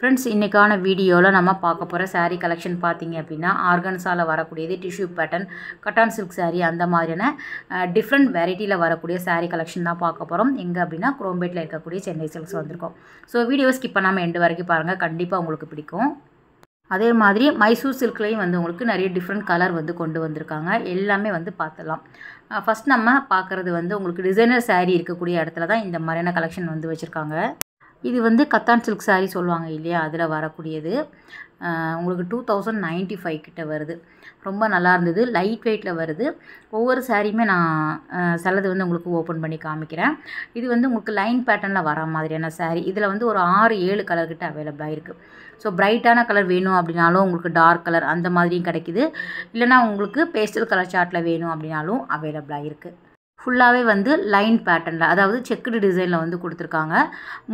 Friends, இன்றைக்கான வீடியோவில் நம்ம பார்க்க போகிற சாரீ கலெக்ஷன் பார்த்திங்க அப்படின்னா ஆர்கன்ஸாவில் வரக்கூடியது டிஷ்யூ பேட்டர்ன், கட்டான் சில்க் சாரீ அந்த மாதிரியான டிஃப்ரெண்ட் வெரைட்டியில் வரக்கூடிய சாரீ கலெக்ஷன் தான் பார்க்க போகிறோம். எங்கே அப்படின்னா குரோம்பேட்டில் இருக்கக்கூடிய சென்னை சில்க்ஸ் வந்திருக்கோம். ஸோ வீடியோ ஸ்கிப் பண்ணாமல் எண்டு வரைக்கும் பாருங்கள், கண்டிப்பாக உங்களுக்கு பிடிக்கும். அதே மாதிரி மைசூர் சில்க்லேயும் வந்து உங்களுக்கு நிறைய டிஃப்ரெண்ட் கலர் வந்து கொண்டு வந்திருக்காங்க. எல்லாமே வந்து பார்த்துடலாம். ஃபஸ்ட் நம்ம பார்க்குறது வந்து உங்களுக்கு டிசைனர் சாரீ இருக்கக்கூடிய இடத்துல தான் இந்த மாதிரியான கலெக்ஷன் வந்து வச்சுருக்காங்க. இது வந்து கத்தான் சில்க் சாரீ சொல்லுவாங்க இல்லையா, அதில் வரக்கூடியது. உங்களுக்கு 2095 கிட்ட வருது. ரொம்ப நல்லா இருந்தது. லைட் வெயிட்டில் வருது. ஒவ்வொரு சாரியுமே நான் சிலது வந்து உங்களுக்கு ஓப்பன் பண்ணி காமிக்கிறேன். இது வந்து உங்களுக்கு லைன் பேட்டர்னில் வர மாதிரியான சாரீ. இதில் வந்து ஒரு 6-7 கலர் கிட்ட அவைலபிளாக இருக்குது. ஸோ பிரைட்டான கலர் வேணும் அப்படின்னாலும் உங்களுக்கு டார்க் கலர் அந்த மாதிரியும் கிடைக்கிது. இல்லைனா உங்களுக்கு பேஸ்டல் கலர் சார்ட்டில் வேணும் அப்படின்னாலும் அவைலபிளாக இருக்குது. ஃபுல்லாகவே வந்து லைன் பேட்டர்னில், அதாவது செக்குடு டிசைனில் வந்து கொடுத்துருக்காங்க.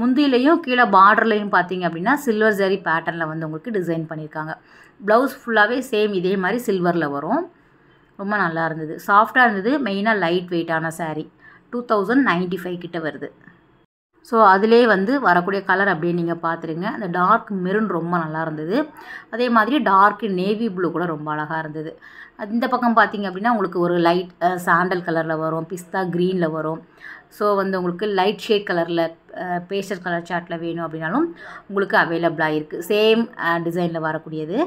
முந்திலையும் கீழே பார்டர்லையும் பார்த்தீங்க அப்படின்னா சில்வர் ஜரி பேட்டர்னில் வந்து உங்களுக்கு டிசைன் பண்ணியிருக்காங்க. ப்ளவுஸ் ஃபுல்லாகவே சேம் இதே மாதிரி சில்வரில் வரும். ரொம்ப நல்லா இருந்தது, சாஃப்டாக இருந்தது. மெயினாக லைட் வெயிட்டான சாரீ. 2095 கிட்ட வருது. ஸோ அதிலே வந்து வரக்கூடிய கலர் அப்படியே நீங்கள் பார்த்துருங்க. அந்த டார்க் மெரூன் ரொம்ப நல்லா இருந்தது. அதே மாதிரி டார்க் நேவி ப்ளூ கூட ரொம்ப அழகாக இருந்தது. இந்த பக்கம் பார்த்திங்க அப்படின்னா உங்களுக்கு ஒரு லைட் சாண்டல் கலரில் வரும், பிஸ்தா க்ரீனில் வரும். ஸோ வந்து உங்களுக்கு லைட் ஷேட் கலரில் பேஸ்டல் கலர் சார்ட்டில் வேணும் அப்படின்னாலும் உங்களுக்கு அவைலபிளாக இருக்குது. சேம் டிசைனில் வரக்கூடியது.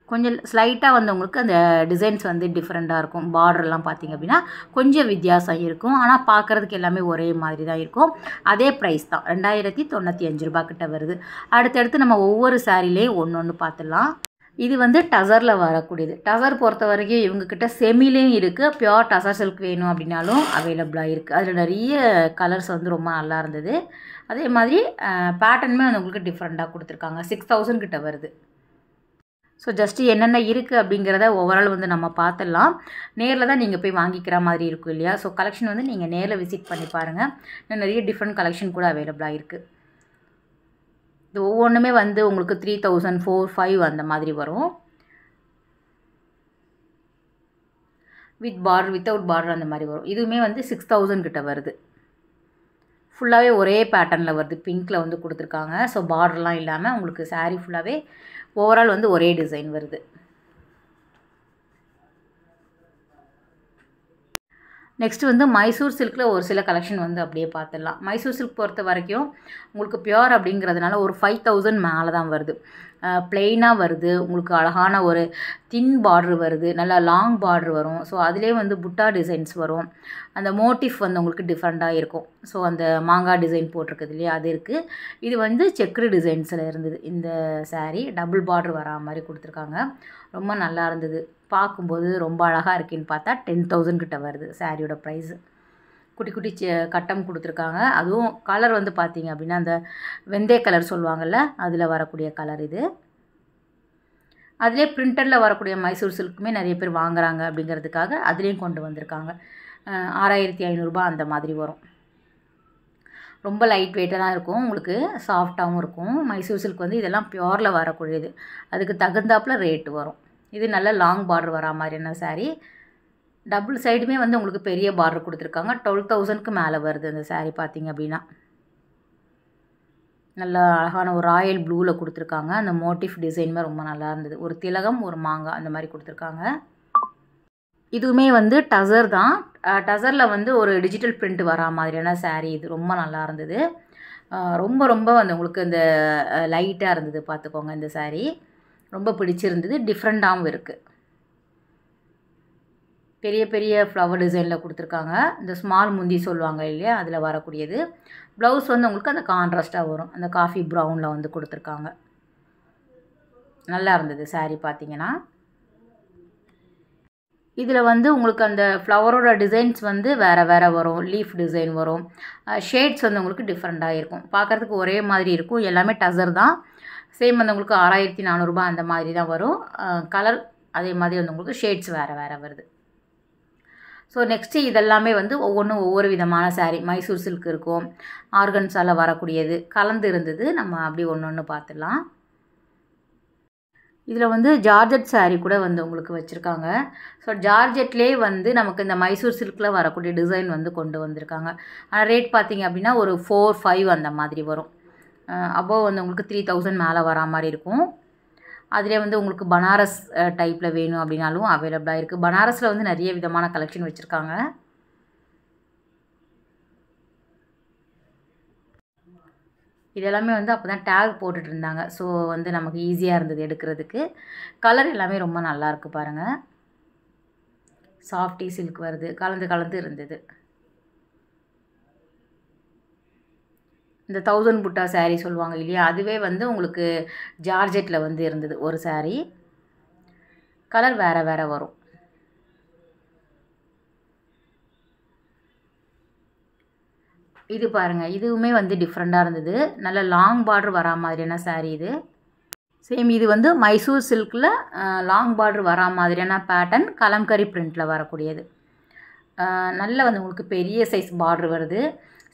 கொஞ்சம் ஸ்லைட்டாக வந்து உங்களுக்கு அந்த டிசைன்ஸ் வந்து டிஃப்ரெண்ட்டாக இருக்கும். பார்டர்லாம் பார்த்திங்க அப்படின்னா கொஞ்சம் வித்தியாசம் இருக்கும். ஆனால் பார்க்குறதுக்கு எல்லாமே ஒரே மாதிரி தான் இருக்கும். அதே ப்ரைஸ் தான், 2095 ரூபா கிட்ட வருது. அடுத்தடுத்து நம்ம ஒவ்வொரு சாரிலையும் ஒன்று பார்த்துடலாம். இது வந்து டசரில் வரக்கூடியது. டசர் பொறுத்த வரைக்கும் இவங்கக்கிட்ட செமிலையும் இருக்குது. பியோர் டசர் சில்க் வேணும் அப்படின்னாலும் அவைலபிளாக இருக்குது. அதில் நிறைய கலர்ஸ் வந்து ரொம்ப நல்லா இருந்தது. அதே மாதிரி பேட்டர்னுமே வந்து உங்களுக்கு டிஃப்ரெண்ட்டாக கொடுத்துருக்காங்க. 6000 கிட்ட வருது. ஸோ ஜஸ்ட்டு என்னென்ன இருக்குது அப்படிங்கிறத ஓவரால் வந்து நம்ம பார்த்துடலாம். நேரில் தான் நீங்கள் போய் வாங்கிக்கிற மாதிரி இருக்கும் இல்லையா. ஸோ கலெக்ஷன் வந்து நீங்கள் நேரில் விசிட் பண்ணி பாருங்கள். இன்னும் நிறைய டிஃப்ரெண்ட் கலெக்ஷன் கூட அவைலபிளாக இருக்குது. இது ஒவ்வொன்றுமே வந்து உங்களுக்கு 3000, 4, 5 அந்த மாதிரி வரும். வித் பார்டர், வித்தவுட் பார்டர் அந்த மாதிரி வரும். இதுவுமே வந்து 6000 கிட்ட வருது. ஃபுல்லாகவே ஒரே பேட்டர்னில் வருது. பிங்க்கில் வந்து கொடுத்துருக்காங்க. ஸோ பார்டர்லாம் இல்லாமல் உங்களுக்கு சாரீ ஃபுல்லாகவே ஓவரால் வந்து ஒரே டிசைன் வருது. நெக்ஸ்ட் வந்து மைசூர் சில்கில் ஒரு சில கலெக்ஷன் வந்து அப்படியே பார்த்துடலாம். மைசூர் சில்க் பொறுத்த வரைக்கும் உங்களுக்கு பியோர் அப்படிங்கிறதுனால ஒரு 5000 மேலே தான் வருது. ப்ளெயினாக வருது. உங்களுக்கு அழகான ஒரு தின் பார்ட்ரு வருது. நல்லா லாங் பார்ட்ரு வரும். ஸோ அதிலே வந்து புட்டா டிசைன்ஸ் வரும். அந்த மோட்டிஃப் வந்து உங்களுக்கு டிஃப்ரெண்ட்டாக இருக்கும். ஸோ அந்த மாங்காய் டிசைன் போட்டிருக்குது இல்லையா, அது இருக்குது. இது வந்து செக்குடு டிசைன்ஸில் இருந்தது. இந்த சாரீ டபுள் பார்ட்ரு வரா மாதிரி கொடுத்துருக்காங்க. ரொம்ப நல்லா இருந்தது. பார்க்கும்போது ரொம்ப அழகாக இருக்குன்னு பார்த்தா 10,000 கிட்ட வருது சாரியோட ப்ரைஸு. குட்டி குட்டி கட்டம் கொடுத்துருக்காங்க. அதுவும் கலர் வந்து பார்த்திங்க அப்படின்னா அந்த வெந்தய கலர் சொல்லுவாங்கள்ல, அதில் வரக்கூடிய கலர் இது. அதிலே பிரிண்டரில் வரக்கூடிய மைசூர் சில்க்குமே நிறைய பேர் வாங்குறாங்க அப்படிங்கிறதுக்காக அதுலேயும் கொண்டு வந்திருக்காங்க. 6500 ரூபா அந்த மாதிரி வரும். ரொம்ப லைட் வெயிட்டாக தான் இருக்கும். உங்களுக்கு சாஃப்டாகவும் இருக்கும். மைசூர் சில்க் வந்து இதெல்லாம் பியோரில் வரக்கூடியது. அதுக்கு தகுந்தாப்பில் ரேட்டு வரும். இது நல்ல லாங் பார்டர் வரா மாதிரியான சாரீ. டபுள் சைடுமே வந்து உங்களுக்கு பெரிய பார்டர் கொடுத்துருக்காங்க. 12,000க்கு மேலே வருது அந்த சாரீ பார்த்திங்க அப்படின்னா. நல்லா அழகான ஒரு ராயல் ப்ளூவில் கொடுத்துருக்காங்க. அந்த மோட்டிஃப் டிசைனுமே ரொம்ப நல்லா இருந்தது. ஒரு திலகம், ஒரு மாங்காய் அந்த மாதிரி கொடுத்துருக்காங்க. இதுவுமே வந்து டசர் தான். டசரில் வந்து ஒரு டிஜிட்டல் பிரிண்ட் வரா மாதிரியான சாரீ. இது ரொம்ப நல்லா இருந்தது. ரொம்ப ரொம்ப வந்து உங்களுக்கு இந்த லைட்டாக இருந்தது பார்த்துக்கோங்க. இந்த சாரீ ரொம்ப பிடிச்சிருந்தது. டிஃப்ரெண்ட்டாகவும் இருக்குது. பெரிய பெரிய ஃப்ளவர் டிசைனில் கொடுத்துருக்காங்க. இந்த ஸ்மால் முந்தி சொல்லுவாங்க இல்லையா, அதில் வரக்கூடியது. ப்ளவுஸ் வந்து உங்களுக்கு அந்த கான்ட்ராஸ்ட்டாக வரும். அந்த காஃபி ப்ரௌனில் வந்து கொடுத்துருக்காங்க. நல்லா இருந்தது சாரீ பார்த்திங்கன்னா. இதில் வந்து உங்களுக்கு அந்த ஃப்ளவரோட டிசைன்ஸ் வந்து வேறு வேறு வரும். லீஃப் டிசைன் வரும். ஷேட்ஸ் வந்து உங்களுக்கு டிஃப்ரெண்ட்டாக இருக்கும். பார்க்குறதுக்கு ஒரே மாதிரி இருக்கும். எல்லாமே டசர் தான். சேம் வந்து உங்களுக்கு 6400 ரூபா அந்த மாதிரி தான் வரும். கலர் அதே மாதிரி வந்து உங்களுக்கு ஷேட்ஸ் வேறு வேறு வருது. ஸோ நெக்ஸ்ட்டு இதெல்லாமே வந்து ஒவ்வொன்றும் ஒவ்வொரு விதமான சாரீ. மைசூர் சில்க் இருக்கும், ஆர்கன்ஸால் வரக்கூடியது கலந்து இருந்தது. நம்ம அப்படி ஒன்று ஒன்று பார்த்துடலாம். இதில் வந்து ஜார்ஜெட் சாரீ கூட வந்து உங்களுக்கு வச்சுருக்காங்க. ஸோ ஜார்ஜெட்லேயே வந்து நமக்கு இந்த மைசூர் சில்கில் வரக்கூடிய டிசைன் வந்து கொண்டு வந்திருக்காங்க. ஆனால் ரேட் பார்த்திங்க அப்படின்னா ஒரு 4, 5 அந்த மாதிரி வரும். அபோவ் வந்து உங்களுக்கு 3000 மேலே வரா மாதிரி இருக்கும். அதிலே வந்து உங்களுக்கு பனாரஸ் டைப்பில் வேணும் அப்படின்னாலும் அவைலபிளாக இருக்குது. பனாரஸில் வந்து நிறைய விதமான கலெக்ஷன் வச்சுருக்காங்க. இதெல்லாமே வந்து அப்போ தான் டேக் போட்டுட்டு இருந்தாங்க. ஸோ வந்து நமக்கு ஈஸியாக இருந்தது எடுக்கிறதுக்கு. கலர் எல்லாமே ரொம்ப நல்லாயிருக்கு பாருங்கள். சாஃப்டி சில்க் வருது, கலந்து கலந்து இருந்தது. இந்த 1000 புட்டா சாரீ சொல்லுவாங்க இல்லையா, அதுவே வந்து உங்களுக்கு ஜார்ஜெட்டில் வந்து இருந்தது ஒரு சாரீ. கலர் வேறு வேறு வரும். இது பாருங்கள், இதுவுமே வந்து டிஃப்ரெண்ட்டாக இருந்தது. நல்ல லாங் பார்டர் வரா மாதிரியான சாரீ இது. சேம் இது வந்து மைசூர் சில்கில் லாங் பார்டர் வரா மாதிரியான பேட்டர்ன், கலம்கரி பிரிண்டில் வரக்கூடியது. நல்ல வந்து உங்களுக்கு பெரிய சைஸ் பார்டர் வருது.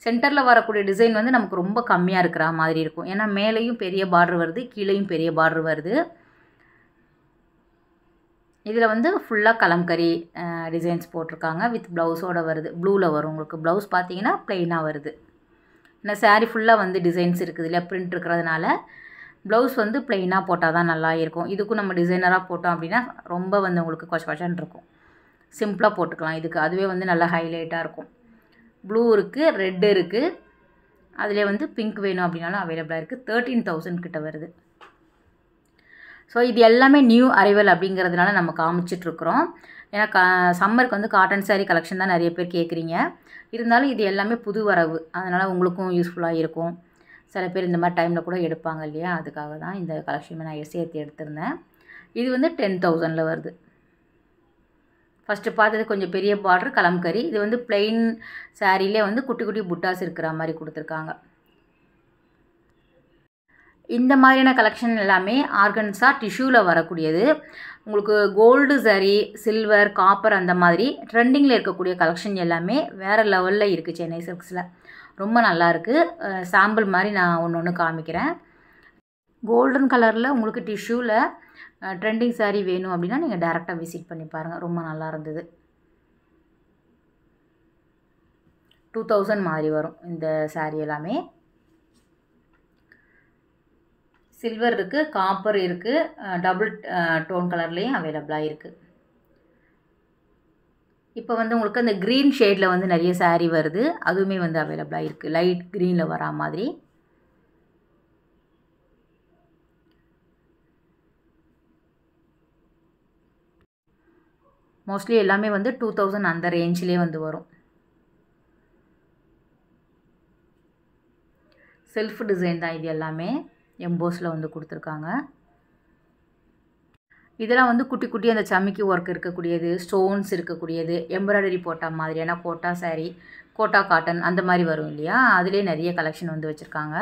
சென்டரில் வரக்கூடிய டிசைன் வந்து நமக்கு ரொம்ப கம்மியாக இருக்கிற மாதிரி இருக்கும். ஏன்னா மேலேயும் பெரிய பார்டர் வருது, கீழேயும் பெரிய பார்டர் வருது. இதில் வந்து ஃபுல்லாக கலம்கரி டிசைன்ஸ் போட்டிருக்காங்க. வித் ப்ளவுஸோடு வருது. ப்ளூவில் வரும் உங்களுக்கு. ப்ளவுஸ் பார்த்தீங்கன்னா ப்ளெயினாக வருது. ஏன்னா சாரீ ஃபுல்லாக வந்து டிசைன்ஸ் இருக்குது இல்லையா, பிரிண்ட் இருக்கிறதுனால ப்ளவுஸ் வந்து ப்ளெயினாக போட்டால் தான் நல்லா இருக்கும். இதுக்கும் நம்ம டிசைனராக போட்டோம் அப்படின்னா ரொம்ப வந்து உங்களுக்கு கொச்சன் இருக்கும். சிம்பிளாக போட்டுக்கலாம் இதுக்கு. அதுவே வந்து நல்லா ஹைலைட்டாக இருக்கும். ப்ளூ இருக்குது, ரெட் இருக்குது. அதிலே வந்து பிங்க் வேணும் அப்படின்னாலும் அவைலபிளாக இருக்குது. 13,000 கிட்ட வருது. ஸோ இது எல்லாமே நியூ அரைவல் அப்படிங்கிறதுனால நம்ம காமிச்சிட்ருக்குறோம். ஏன்னா சம்மருக்கு வந்து காட்டன் சாரீ கலெக்ஷன் தான் நிறைய பேர் கேட்குறீங்க. இருந்தாலும் இது எல்லாமே புது வரவு, அதனால் உங்களுக்கும் யூஸ்ஃபுல்லாக இருக்கும். சில பேர் இந்த மாதிரி டைமில் கூட எடுப்பாங்க இல்லையா, அதுக்காக தான் இந்த கலெக்ஷன் நான் சேர்த்து எடுத்திருந்தேன். இது வந்து 10,000 வருது. ஃபஸ்ட்டு பார்த்தது கொஞ்சம் பெரிய பார்டர் கலம்கரி. இது வந்து பிளெயின் சாரீலே வந்து குட்டி குட்டி புட்டாஸ் இருக்கிற மாதிரி கொடுத்துருக்காங்க. இந்த மாதிரியான கலெக்ஷன் எல்லாமே ஆர்கன்ஸா டிஷ்யூவில் வரக்கூடியது. உங்களுக்கு கோல்டு சாரீ, சில்வர், காப்பர் அந்த மாதிரி ட்ரெண்டிங்கில் இருக்கக்கூடிய கலெக்ஷன் எல்லாமே வேறு லெவலில் இருக்குது சென்னை சில்க்ஸில். ரொம்ப நல்லாயிருக்கு. சாம்பிள் மாதிரி நான் ஒன்று காமிக்கிறேன். கோல்டன் கலரில் உங்களுக்கு டிஷ்யூவில் ட்ரெண்டிங் சாரீ வேணும் அப்படின்னா நீங்கள் டேரெக்டாக விசிட் பண்ணி பாருங்கள். ரொம்ப நல்லா இருந்தது. 2000 மாதிரி வரும் இந்த சாரீ எல்லாமே. சில்வர் இருக்குது, காப்பர் இருக்குது, டபுள் டோன் கலர்லேயும் அவைலபிளாக இருக்குது. இப்போ வந்து உங்களுக்கு அந்த க்ரீன் ஷேடில் வந்து நிறைய சாரீ வருது. அதுவுமே வந்து அவைலபிளாக இருக்குது. லைட் க்ரீனில் வரா மாதிரி. மோஸ்ட்லி எல்லாமே வந்து 2000 அந்த ரேஞ்சிலே வந்து வரும். செல்ஃப் டிசைன் தான் இது எல்லாமே. எம்போஸில் வந்து கொடுத்துருக்காங்க. இதெல்லாம் வந்து குட்டி குட்டி அந்த சமிக்கி ஒர்க் இருக்கக்கூடியது, ஸ்டோன்ஸ் இருக்கக்கூடியது, எம்ப்ராய்டரி போட்டா மாதிரியான கோட்டா சாரீ, கோட்டா காட்டன் அந்த மாதிரி வரும் இல்லையா, அதிலே நிறைய கலெக்ஷன் வந்து வச்சுருக்காங்க.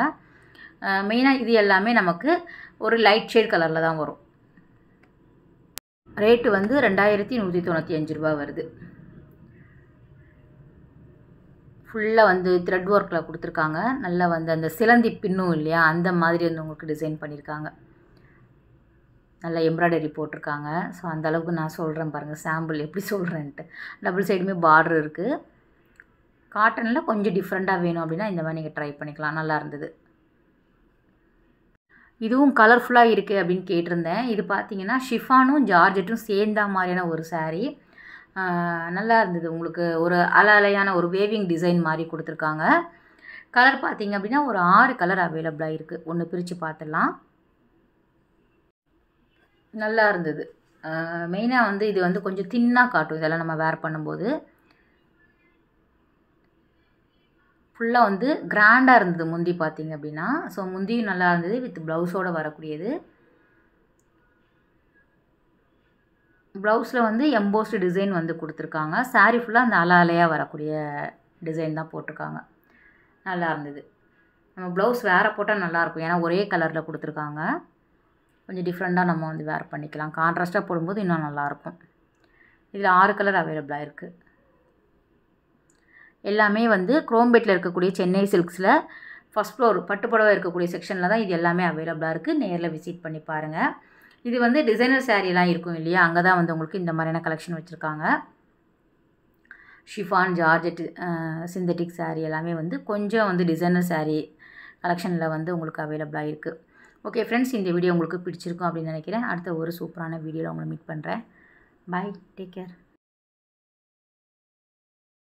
மெயினாக இது எல்லாமே நமக்கு ஒரு லைட் ஷேட் கலரில் தான் வரும். ரேட்டு வந்து 2195 ரூபா வருது. ஃபுல்லாக வந்து த்ரெட் ஒர்க்கில் கொடுத்துருக்காங்க. நல்லா வந்து அந்த சிலந்தி பின்னும் இல்லையா, அந்த மாதிரி வந்து உங்களுக்கு டிசைன் பண்ணியிருக்காங்க. நல்லா எம்ப்ராய்டரி போட்டிருக்காங்க. ஸோ அந்தளவுக்கு நான் சொல்கிறேன் பாருங்கள், சாம்பிள் எப்படி சொல்கிறேன்ட்டு. டபுள் சைடுமே பார்டர் இருக்குது. காட்டனில் கொஞ்சம் டிஃப்ரெண்ட்டாக வேணும் அப்படின்னா இந்த மாதிரி நீங்கள் ட்ரை பண்ணிக்கலாம். நல்லா இருந்தது. இதுவும் கலர்ஃபுல்லாக இருக்குது அப்படின்னு கேட்டிருந்தேன். இது பார்த்தீங்கன்னா ஷிஃபானும் ஜார்ஜெட்டும் சேர்ந்தா மாதிரியான ஒரு சாரீ. நல்லா இருந்தது. உங்களுக்கு ஒரு அலையான ஒரு வேவிங் டிசைன் மாதிரி கொடுத்துருக்காங்க. கலர் பார்த்தீங்க அப்படின்னா ஒரு 6 கலர் அவைலபிளாக இருக்குது. ஒன்று பிரித்து பார்த்துடலாம். நல்லா இருந்தது. மெயினாக வந்து இது வந்து கொஞ்சம் தின்னாக காட்டும் இதெல்லாம் நம்ம வேர் பண்ணும்போது. ஃபுல்லாக வந்து கிராண்டாக இருந்தது முந்தி பார்த்தீங்க அப்படின்னா. ஸோ முந்தியும் நல்லா இருந்தது. வித் ப்ளவுஸோடு வரக்கூடியது. ப்ளவுஸில் வந்து எம்போஸ்டு டிசைன் வந்து கொடுத்துருக்காங்க. சாரீ ஃபுல்லாக அந்த அலையாக வரக்கூடிய டிசைன் தான் போட்டிருக்காங்க. நல்லா இருந்தது. நம்ம ப்ளவுஸ் வேறு போட்டால் நல்லாயிருக்கும். ஏன்னா ஒரே கலரில் கொடுத்துருக்காங்க. கொஞ்சம் டிஃப்ரெண்ட்டாக நம்ம வந்து வேர் பண்ணிக்கலாம். கான்ட்ராஸ்ட்டாக போடும்போது இன்னும் நல்லாயிருக்கும். இதில் 6 கலர் அவைலபிளாக இருக்குது. எல்லாமே வந்து குரோம்பேட்டில் இருக்கக்கூடிய சென்னை சில்க்ஸில் ஃபஸ்ட் ஃப்ளோர் பட்டுப்புடவை இருக்கக்கூடிய செக்ஷனில் தான் இது எல்லாமே அவைலபிளாக இருக்குது. நேரில் விசிட் பண்ணி பாருங்கள். இது வந்து டிசைனர் சாரீலாம் இருக்கும் இல்லையா, அங்கே தான் வந்து உங்களுக்கு இந்த மாதிரியான கலெக்ஷன் வச்சுருக்காங்க. ஷிஃபான், ஜார்ஜெட், சிந்தட்டிக் சாரீ எல்லாமே வந்து கொஞ்சம் வந்து டிசைனர் சாரீ கலெக்ஷனில் வந்து உங்களுக்கு அவைலபிளாக இருக்குது. ஓகே ஃப்ரெண்ட்ஸ், இந்த வீடியோ உங்களுக்கு பிடிச்சிருக்கும் அப்படின்னு நினைக்கிறேன். அடுத்த ஒரு சூப்பரான வீடியோவில் உங்களை மீட் பண்ணுறேன். பாய், டேக் கேர்.